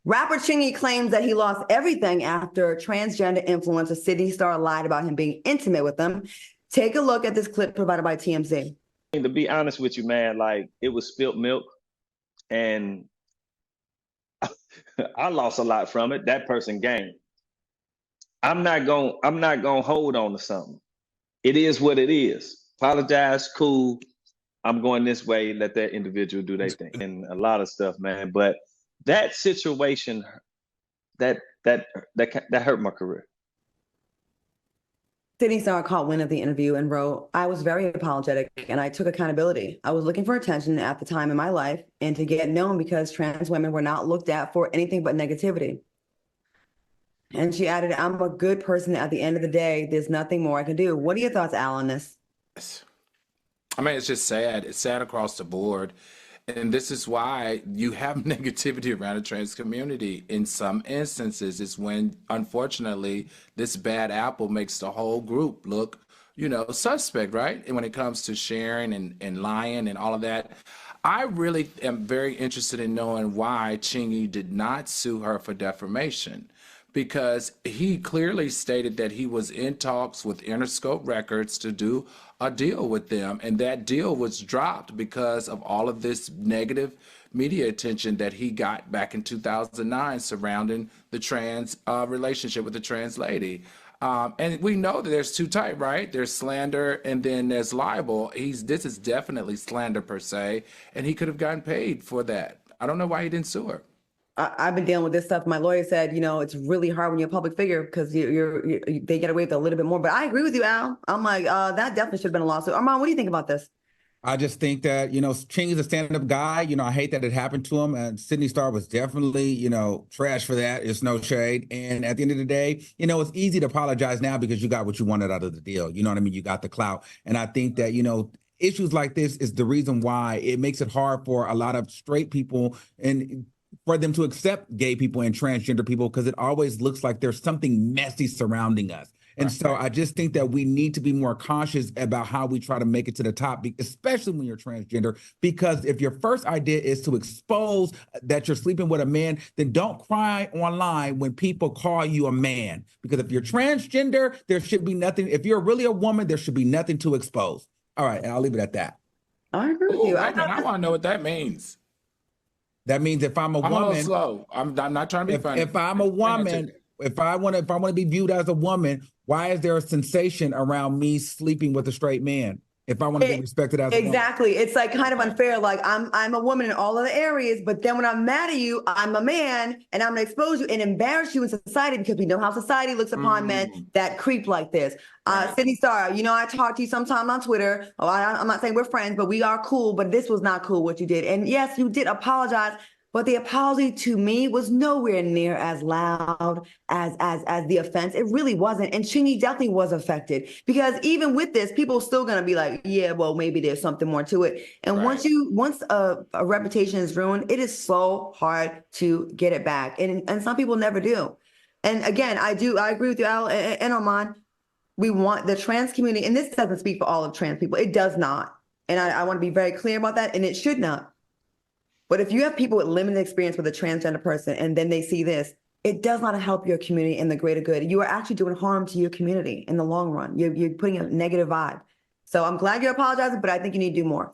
Rapper Chingy claims that he lost everything after transgender influencer Starr lied about him being intimate with them. Take a look at this clip provided by TMZ. To be honest with you, man, like it was spilt milk, and I lost a lot from it. That person gained. I'm not gonna hold on to something. It is what it is. Apologize, cool. I'm going this way. Let that individual do their thing, and a lot of stuff, man. But that situation, that hurt my career. Starr caught wind of the interview and wrote, "I was very apologetic and I took accountability. I was looking for attention at the time in my life and to get known because trans women were not looked at for anything but negativity." And she added, "I'm a good person at the end of the day. There's nothing more I can do." What are your thoughts, Al, on this? I mean, it's just sad. It's sad across the board. And this is why you have negativity around the trans community. In some instances, it's when, unfortunately, this bad apple makes the whole group look, suspect, right? And when it comes to sharing and lying and all of that, I really am very interested in knowing why Chingy did not sue her for defamation. Because he clearly stated that he was in talks with Interscope Records to do a deal with them, and that deal was dropped because of all of this negative media attention that he got back in 2009 surrounding the trans relationship with the trans lady. And we know that there's two types, right? There's slander and then there's libel. This is definitely slander per se, and he could have gotten paid for that. I don't know why he didn't sue her. I've been dealing with this stuff. My lawyer said, it's really hard when you're a public figure because they get away with a little bit more. But I agree with you, Al. I'm like, that definitely should have been a lawsuit. Armand, what do you think about this? I just think that, Chingy's a stand-up guy. I hate that it happened to him. And Starr was definitely, trash for that. It's no shade. And at the end of the day, it's easy to apologize now because you got what you wanted out of the deal. You know what I mean? You got the clout. And I think that, issues like this is the reason why it makes it hard for a lot of straight people and for them to accept gay people and transgender people, because it always looks like there's something messy surrounding us. And so I just think that we need to be more cautious about how we try to make it to the top, especially when you're transgender, because if your first idea is to expose that you're sleeping with a man, then don't cry online when people call you a man. Because if you're transgender, there should be nothing. If you're really a woman, there should be nothing to expose. All right, and I'll leave it at that. I agree with you. I want to know what that means. That means if I'm a woman, I'm a little slow. I'm not trying to be funny. If I'm a woman, if I want to be viewed as a woman, why is there a sensation around me sleeping with a straight man? If I want to be respected as a woman. Exactly. It's like kind of unfair. Like I'm a woman in all other areas, but then when I'm mad at you, I'm a man and I'm gonna expose you and embarrass you in society because we know how society looks upon men that creep like this. Starr, I talk to you sometime on Twitter. I'm not saying we're friends, but we are cool. But this was not cool what you did. And yes, you did apologize. But the apology to me was nowhere near as loud as the offense. It really wasn't. And Chingy definitely was affected because even with this, people are still going to be like, yeah, well, maybe there's something more to it. And once a reputation is ruined, it is so hard to get it back. And some people never do. And again, I agree with you, Al and Armand. We want the trans community, and this doesn't speak for all of trans people. It does not. And I want to be very clear about that. And it should not. But if you have people with limited experience with a transgender person and then they see this, it does not help your community and the greater good. You are actually doing harm to your community in the long run. You're putting a negative vibe. So I'm glad you're apologizing, but I think you need to do more.